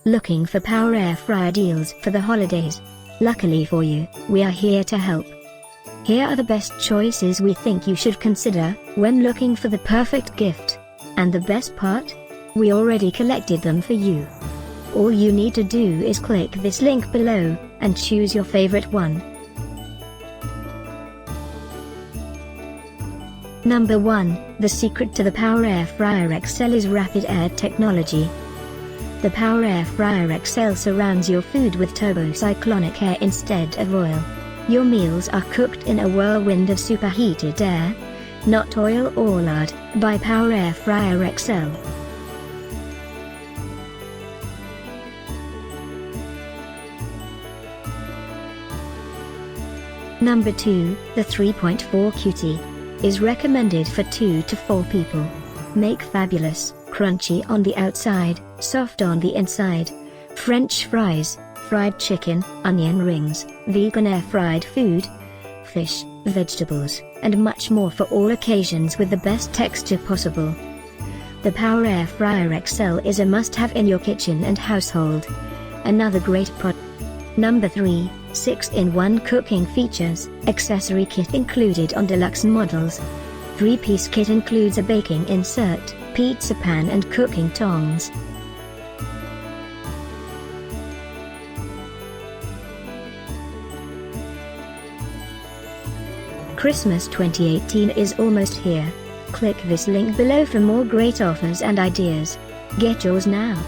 Looking for power air fryer deals for the holidays? Luckily for you, we are here to help. Here are the best choices we think you should consider when looking for the perfect gift. And the best part? We already collected them for you. All you need to do is click this link below, and choose your favorite one. Number 1, the secret to the Power Air Fryer XL is rapid air technology. The Power Air Fryer XL surrounds your food with turbo cyclonic air instead of oil. Your meals are cooked in a whirlwind of superheated air, not oil or lard, by Power Air Fryer XL. Number 2, the 3.4 Quart is recommended for 2 to 4 people. Make fabulous, crunchy on the outside, soft on the inside. French fries, fried chicken, onion rings, vegan air-fried food, fish, vegetables, and much more for all occasions with the best texture possible. The Power Air Fryer XL is a must-have in your kitchen and household. Another great product. Number 3, 6-in-1 cooking features, accessory kit included on Deluxe models. 3-piece kit includes a baking insert, pizza pan and cooking tongs. Christmas 2018 is almost here. Click this link below for more great offers and ideas. Get yours now.